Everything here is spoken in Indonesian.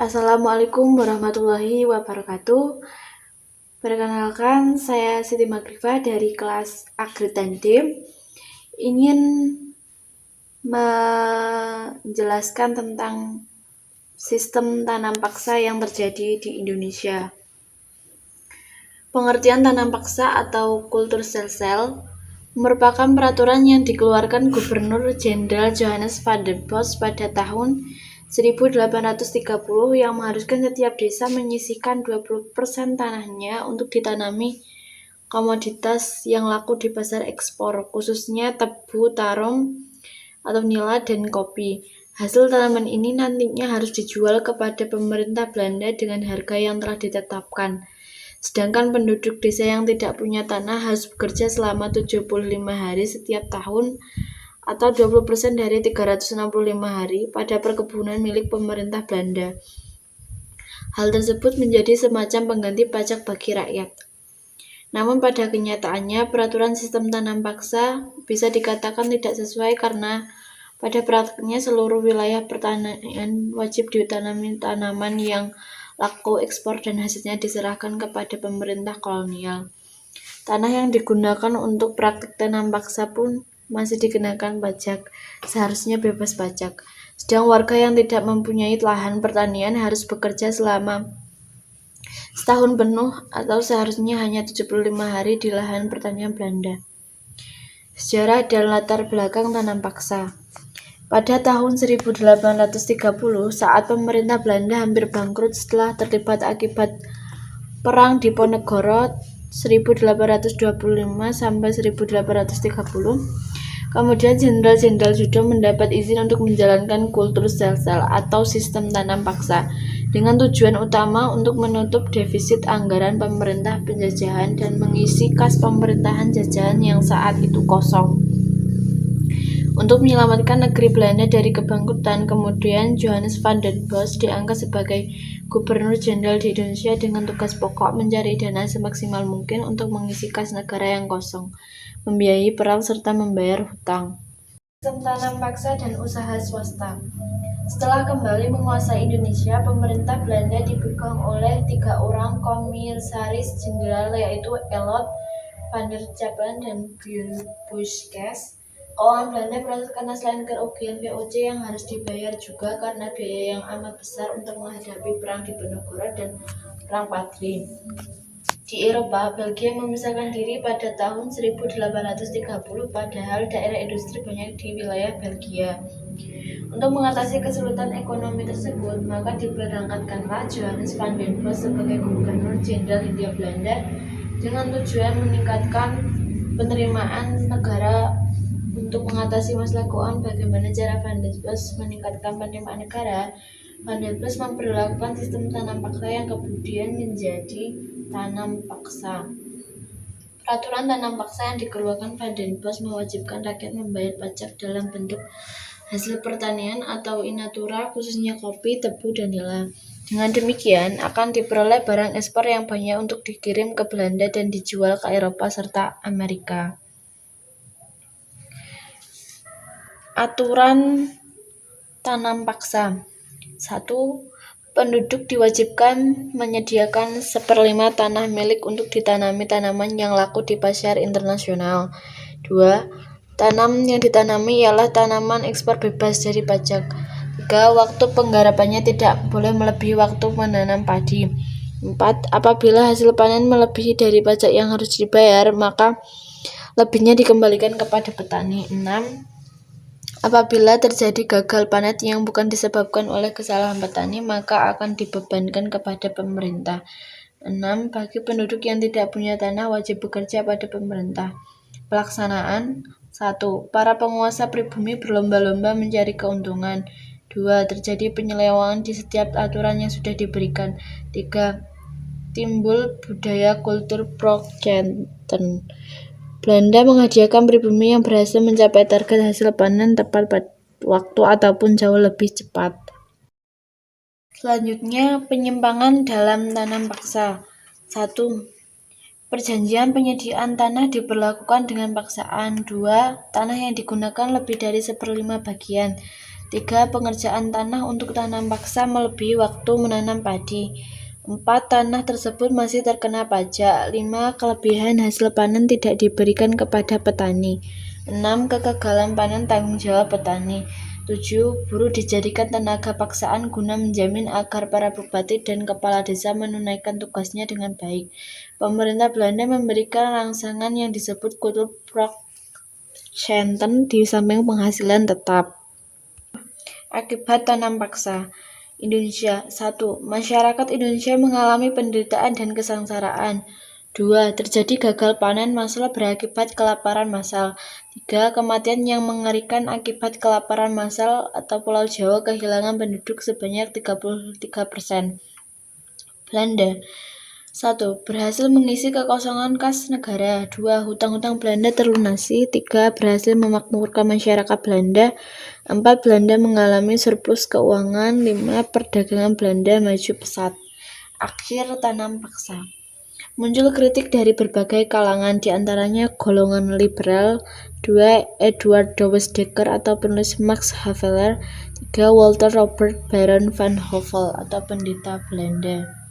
Assalamualaikum warahmatullahi wabarakatuh. Perkenalkan, saya Siti Magrifa dari kelas Agri Tandim. Ingin menjelaskan tentang sistem tanam paksa yang terjadi di Indonesia. Pengertian tanam paksa atau kultur sel-sel merupakan peraturan yang dikeluarkan Gubernur Jenderal Johannes van der Bos pada tahun 1830 yang mengharuskan setiap desa menyisihkan 20% tanahnya untuk ditanami komoditas yang laku di pasar ekspor, khususnya tebu, tarom, atau nila, dan kopi. Hasil tanaman ini nantinya harus dijual kepada pemerintah Belanda dengan harga yang telah ditetapkan. Sedangkan penduduk desa yang tidak punya tanah harus bekerja selama 75 hari setiap tahun atau 20% dari 365 hari pada perkebunan milik pemerintah Belanda. Hal tersebut menjadi semacam pengganti pajak bagi rakyat. Namun pada kenyataannya peraturan sistem tanam paksa bisa dikatakan tidak sesuai karena pada praktiknya seluruh wilayah pertanian wajib ditanami tanaman yang laku ekspor dan hasilnya diserahkan kepada pemerintah kolonial. Tanah yang digunakan untuk praktik tanam paksa pun masih dikenakan pajak, seharusnya bebas pajak. Sedang warga yang tidak mempunyai lahan pertanian harus bekerja selama setahun penuh atau seharusnya hanya 75 hari di lahan pertanian Belanda. Sejarah dan latar belakang tanam paksa. Pada tahun 1830, saat pemerintah Belanda hampir bangkrut setelah terlibat akibat Perang Diponegoro 1825 sampai 1830, kemudian Jenderal Judo mendapat izin untuk menjalankan kultur sel-sel atau sistem tanam paksa dengan tujuan utama untuk menutup defisit anggaran pemerintah penjajahan dan mengisi kas pemerintahan jajahan yang saat itu kosong. Untuk menyelamatkan negeri Belanda dari kebangkrutan, kemudian Johannes van der Bos diangkat sebagai Gubernur Jenderal di Indonesia dengan tugas pokok mencari dana semaksimal mungkin untuk mengisi kas negara yang kosong, membiayai perang serta membayar hutang. Sistem tanam paksa dan usaha swasta. Setelah kembali menguasai Indonesia, pemerintah Belanda dipegang oleh 3 orang komisaris jenderal yaitu Elot, Van der Capellen, dan Buskes. Keuangan Belanda merosot karena selain kerugian VOC yang harus dibayar juga karena biaya yang amat besar untuk menghadapi perang Diponegoro dan perang Padri. Di Eropa, Belgia memisahkan diri pada tahun 1830 padahal daerah industri banyak di wilayah Belgia. Untuk mengatasi kesulitan ekonomi tersebut, maka diberangkatkanlah Johannes van der Bos sebagai Gubernur Jenderal Hindia Belanda dengan tujuan meningkatkan penerimaan negara. Untuk mengatasi masalah keuangan, bagaimana cara Van der Bos meningkatkan penerimaan negara? Van der Bos memperlakukan sistem tanam paksa yang kemudian menjadi tanam paksa. Peraturan tanam paksa yang dikeluarkan Van der Bos mewajibkan rakyat membayar pajak dalam bentuk hasil pertanian atau in natura, khususnya kopi, tebu, dan nila. Dengan demikian, akan diperoleh barang ekspor yang banyak untuk dikirim ke Belanda dan dijual ke Eropa serta Amerika. Aturan tanam paksa. 1. Penduduk diwajibkan menyediakan 1/5 tanah milik untuk ditanami tanaman yang laku di pasar internasional. 2. Tanam yang ditanami ialah tanaman ekspor bebas dari pajak. 3. Waktu penggarapannya tidak boleh melebihi waktu menanam padi. 4. Apabila hasil panen melebihi dari pajak yang harus dibayar, maka lebihnya dikembalikan kepada petani. 6. Apabila terjadi gagal panen yang bukan disebabkan oleh kesalahan petani, maka akan dibebankan kepada pemerintah. 6. Bagi penduduk yang tidak punya tanah wajib bekerja pada pemerintah. Pelaksanaan. 1. Para penguasa pribumi berlomba-lomba mencari keuntungan. 2. Terjadi penyelewengan di setiap aturan yang sudah diberikan. 3. Timbul budaya kultur prokenten. Belanda menghadiahkan pribumi yang berhasil mencapai target hasil panen tepat pada waktu ataupun jauh lebih cepat. Selanjutnya, penyimpangan dalam tanam paksa. 1. Perjanjian penyediaan tanah diberlakukan dengan paksaan. 2. Tanah yang digunakan lebih dari 1/5 bagian. 3. Pengerjaan tanah untuk tanam paksa melebihi waktu menanam padi. 4. Tanah tersebut masih terkena pajak. 5. Kelebihan hasil panen tidak diberikan kepada petani. 6. Kegagalan panen tanggung jawab petani. 7. Buruh dijadikan tenaga paksaan guna menjamin agar para bupati dan kepala desa menunaikan tugasnya dengan baik. Pemerintah Belanda memberikan rangsangan yang disebut Kulturprojecten di samping penghasilan tetap. Akibat tanam paksa. Indonesia. 1. Masyarakat Indonesia mengalami penderitaan dan kesengsaraan. 2. Terjadi gagal panen massal berakibat kelaparan massal. 3. Kematian yang mengerikan akibat kelaparan massal atau Pulau Jawa kehilangan penduduk sebanyak 33%. Belanda. 1. Berhasil mengisi kekosongan kas negara. 2. Hutang-hutang Belanda terlunasi. 3. Berhasil memakmurkan masyarakat Belanda. 4. Belanda mengalami surplus keuangan. 5. Perdagangan Belanda maju pesat. Akhir tanam paksa. Muncul kritik dari berbagai kalangan, diantaranya golongan liberal. 2. Edward Douwes Dekker atau penulis Max Havelaar. 3. Walter Robert Baron van Hove atau pendeta Belanda.